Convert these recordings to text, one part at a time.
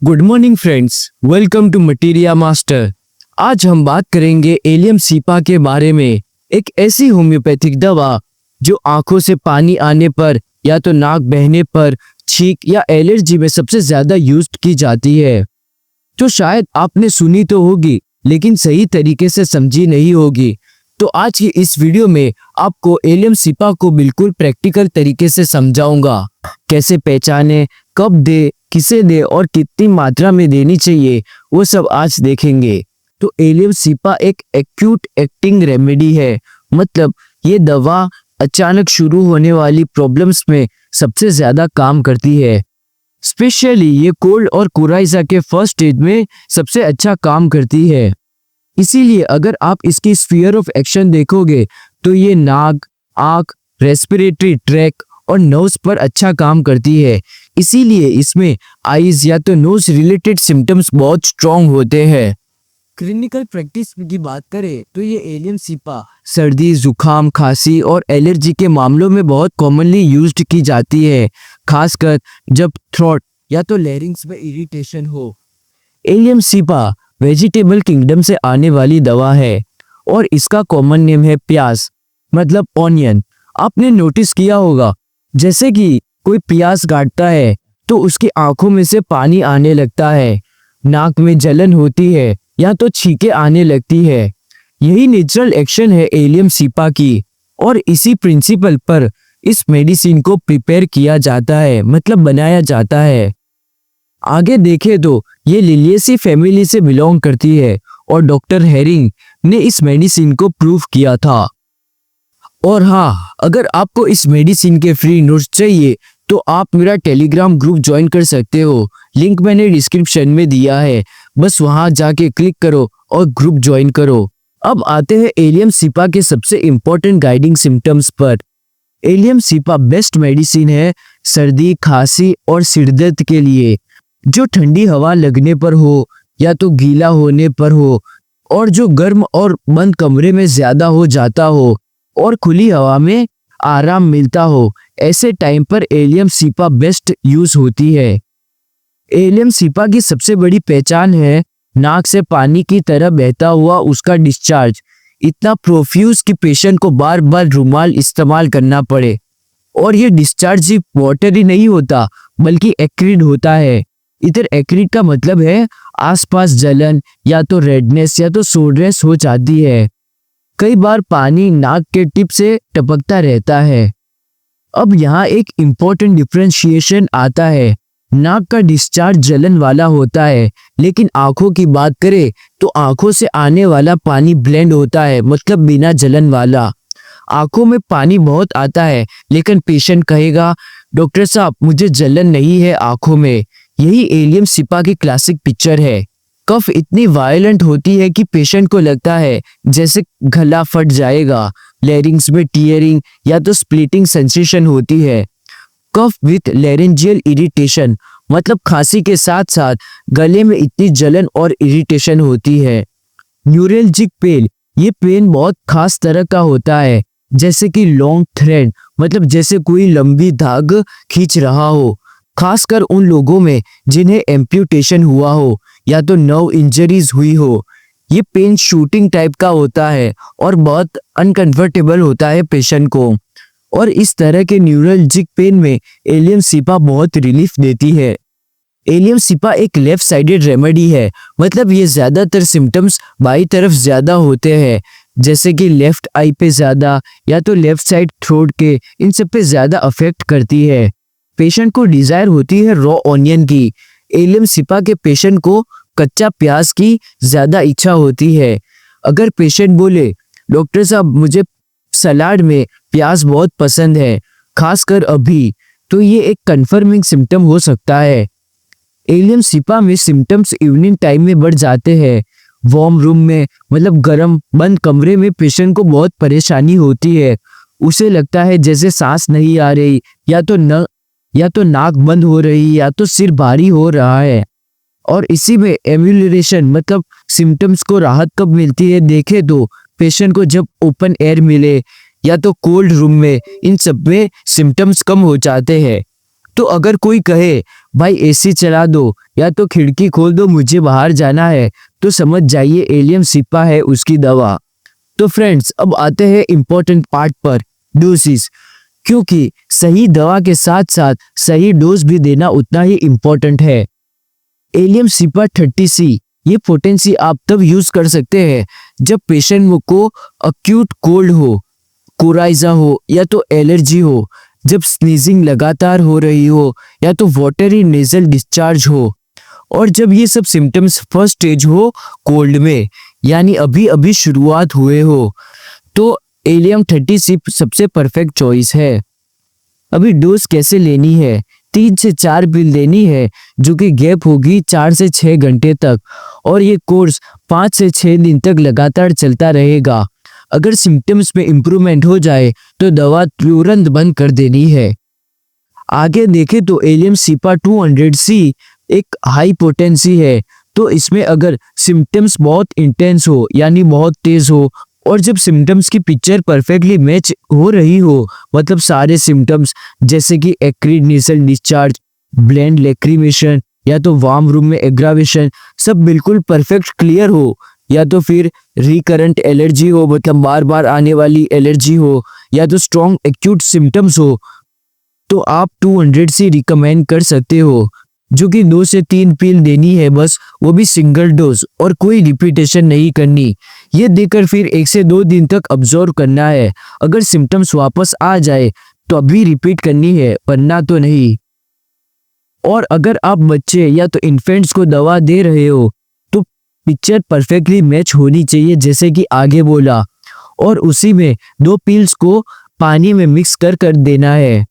Good morning friends, welcome to Materia Master. आज हम बात करेंगे एलियम सीपा के बारे में। एक ऐसी होम्योपैथिक दवा जो आंखों से पानी आने पर या तो नाक बहने पर, छींक या एलर्जी में सबसे ज्यादा यूज की जाती है। तो शायद आपने सुनी तो होगी लेकिन सही तरीके से समझी नहीं होगी। तो आज की इस वीडियो में आपको एलियम सीपा को बिल्कुल प्रैक्टिकल तरीके से समझाऊंगा। कैसे पहचाने, कब दे, किसे दे और कितनी मात्रा में देनी चाहिए, वो सब आज देखेंगे। तो एलियम सीपा एक एक्यूट एक्टिंग रेमेडी है, मतलब ये दवा अचानक शुरू होने वाली प्रॉब्लम्स में सबसे ज्यादा काम करती है। स्पेशली ये कोल्ड और कोराइजा के फर्स्ट स्टेज में सबसे अच्छा काम करती है। इसीलिए अगर आप इसकी स्फीयर ऑफ एक्शन देखोगे तो ये नाक, आंख, रेस्पिरेटरी ट्रैक और नोज पर अच्छा काम करती है। इसीलिए इसमें आईज या तो नोज रिलेटेड सिम्टम्स बहुत स्ट्रॉन्ग होते हैं। क्लिनिकल प्रैक्टिस की बात करें तो ये एलियम सीपा सर्दी, जुकाम, खांसी और एलर्जी के मामलों में बहुत कॉमनली यूज्ड की जाती है, खासकर जब थ्रोट या तो लैरिंक्स में इरिटेशन हो। एलियम सीपा वेजिटेबल किंगडम से आने वाली दवा है और इसका कॉमन नेम है प्याज, मतलब ऑनियन। आपने नोटिस किया होगा जैसे कि कोई प्याज काटता है तो उसकी आंखों में से पानी आने लगता है, नाक में जलन होती है या तो छींकें आने लगती है। यही नेचुरल एक्शन है एलियम सीपा की और इसी प्रिंसिपल पर इस मेडिसिन को प्रिपेयर किया जाता है, मतलब बनाया जाता है। आगे देखें तो ये लिलिएसी फैमिली से बिलोंग करती है और डॉक्टर हेरिंग ने इस मेडिसिन को प्रूव किया था। और हाँ, अगर आपको इस मेडिसिन के फ्री नोट्स चाहिए तो आप मेरा टेलीग्राम ग्रुप ज्वाइन कर सकते हो, लिंक मैंने डिस्क्रिप्शन में दिया है। बस वहां जाके क्लिक करो और ग्रुप ज्वाइन करो। अब आते हैं एलियम सीपा के सबसे इम्पोर्टेंट गाइडिंग सिम्टम्स पर। एलियम सीपा बेस्ट मेडिसिन है सर्दी, खांसी और सिरदर्द के लिए। जो ठंडी हवा लगने पर हो या तो गीला होने पर हो और जो गर्म और बंद कमरे में ज्यादा हो जाता हो और खुली हवा में आराम मिलता हो, ऐसे टाइम पर एलियम सीपा बेस्ट यूज होती है। एलियम सीपा की सबसे बड़ी पहचान है नाक से पानी की तरह बहता हुआ उसका डिस्चार्ज, इतना प्रोफ्यूज कि पेशेंट को बार बार रुमाल इस्तेमाल करना पड़े। और ये डिस्चार्ज सिर्फ वाटर ही नहीं होता बल्कि एक्रिड होता है। इधर एक्रिड का मतलब है आसपास जलन या तो रेडनेस या तो सोरनेस हो जाती है। कई बार पानी नाक के टिप से टपकता रहता है। अब यहाँ एक इम्पोर्टेंट डिफरेंशिएशन आता है। नाक का डिस्चार्ज जलन वाला होता है, लेकिन आंखों की बात करें तो आंखों से आने वाला पानी ब्लेंड होता है, मतलब बिना जलन वाला। आंखों में पानी बहुत आता है लेकिन पेशेंट कहेगा डॉक्टर साहब मुझे जलन नहीं है आंखों में। यही एलियम सीपा की क्लासिक पिक्चर है। कफ इतनी वायलेंट होती है कि पेशेंट को लगता है जैसे गला फट जाएगा। लैरिंग्स में टीयरिंग या तो स्प्लिटिंग सेंसेशन होती है। कफ विथ लैरेंजियल इरिटेशन, मतलब खांसी के साथ साथ गले में इतनी जलन और इरिटेशन होती है। न्यूरल्जिक पेन, ये पेन बहुत खास तरह का होता है, जैसे कि लॉन्ग थ्रेड, मतलब जैसे कोई लंबी धाग खींच रहा हो, खासकर उन लोगों में जिन्हें एम्प्यूटेशन हुआ हो या तो नर्व इंजरीज हुई हो। ये पेन शूटिंग टाइप का होता है और बहुत अनकंफर्टेबल होता है पेशेंट को। और इस तरह के न्यूरल्जिक पेन में एलियम सीपा बहुत रिलीफ देती है। एलियम सीपा एक लेफ्ट साइडेड रेमेडी है, मतलब ये ज्यादातर सिम्टम्स बाई तरफ ज्यादा होते हैं, जैसे कि लेफ्ट आई पे ज्यादा या तो लेफ्ट साइड थ्रोट के, इन सब पे ज्यादा अफेक्ट करती है। पेशेंट को डिजायर होती है रॉ ऑनियन की। एलियम सीपा के पेशेंट को कच्चा प्याज की ज्यादा इच्छा होती है। अगर पेशेंट बोले डॉक्टर साहब मुझे सलाद में प्याज बहुत पसंद है, खासकर अभी, तो ये एक कंफर्मिंग सिम्टम हो सकता है। एलियम सीपा में सिम्टम्स इवनिंग टाइम में बढ़ जाते हैं। वार्म रूम में, मतलब गर्म बंद कमरे में पेशेंट को बहुत परेशानी होती है। उसे लगता है जैसे सांस नहीं आ रही, या तो नाक बंद हो रही, या तो सिर भारी हो रहा है। और इसी में एम्यूलरेशन, मतलब सिम्टम्स को राहत कब मिलती है देखे तो पेशेंट को जब ओपन एयर मिले या तो कोल्ड रूम में, इन सब में सिम्टम्स कम हो जाते हैं। तो अगर कोई कहे भाई एसी चला दो या तो खिड़की खोल दो, मुझे बाहर जाना है, तो समझ जाइए एलियम सिपा है उसकी दवा। तो फ्रेंड्स अब आते हैं इम्पोर्टेंट पार्ट पर, डोसेस, क्योंकि सही दवा के साथ साथ सही डोज भी देना उतना ही इम्पोर्टेंट है। एलियम सिपा 30C ये पोटेंसी आप तब यूज कर सकते हैं जब पेशेंट को अक्यूट कोल्ड हो, कोराइजा हो या तो एलर्जी हो, जब स्नीजिंग लगातार हो रही हो या तो वाटरी नेजल डिस्चार्ज हो, और जब ये सब सिम्टम्स फर्स्ट स्टेज हो कोल्ड में, यानी अभी अभी शुरुआत हुए हो, तो एलियम 30C सबसे परफेक्ट चॉइस है। अभी डोज कैसे लेनी है? 3 से 4 पिल लेनी है जो कि गैप होगी 4 से 6 घंटे तक, और ये कोर्स 5 से 6 दिन तक लगातार चलता रहेगा। अगर सिम्टम्स में इम्प्रूवमेंट हो जाए तो दवा तुरंत बंद कर देनी है। आगे देखें तो एलियम सिपा 200C एक हाई पोटेंसी है, तो इसमें अगर सिम्टम्स बहुत इंटेंस हो यानी बहुत तेज हो, और जब सिम्टम्स की पिक्चर परफेक्टली मैच हो रही हो, मतलब सारे सिम्टम्स जैसे कि एक्रीड नेसल डिस्चार्ज, ब्लेंड लेक्रीमेशन या तो वार्म रूम में एग्रावेशन सब बिल्कुल परफेक्ट क्लियर हो, या तो फिर रिकरेंट एलर्जी हो, मतलब बार बार आने वाली एलर्जी हो, या तो स्ट्रॉन्ग एक्यूट सिम्टम्स हो, तो आप 200C रिकमेंड कर सकते हो, जो कि 2 से 3 पिल देनी है बस, वो भी सिंगल डोज, और कोई रिपीटेशन नहीं करनी। ये देकर फिर 1 से 2 दिन तक ऑब्जर्व करना है। अगर सिम्टम्स वापस आ जाए तो अभी रिपीट करनी है, वरना तो नहीं। और अगर आप बच्चे या तो इन्फेंट्स को दवा दे रहे हो तो पिक्चर परफेक्टली मैच होनी चाहिए जैसे कि आगे बोला, और उसी में 2 पिल्स को पानी में मिक्स कर देना है।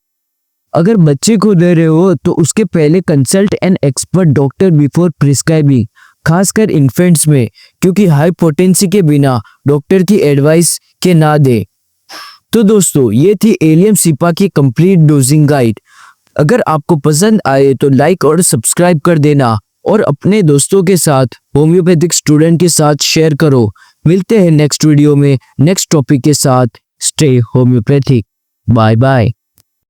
अगर बच्चे को दे रहे हो तो उसके पहले consult an expert doctor before prescribing, खासकर इन्फेंट्स में, क्योंकि हाई पोटेंसी के बिना डॉक्टर की एडवाइस के ना दे। तो दोस्तों ये थी एलियम सिपा की कंप्लीट डोजिंग गाइड। अगर आपको पसंद आए तो लाइक और सब्सक्राइब कर देना, और अपने दोस्तों के साथ होम्योपैथिक स्टूडेंट के साथ शेयर करो। मिलते हैं नेक्स्ट वीडियो में नेक्स्ट टॉपिक के साथ। Stay homeopathic. Bye bye.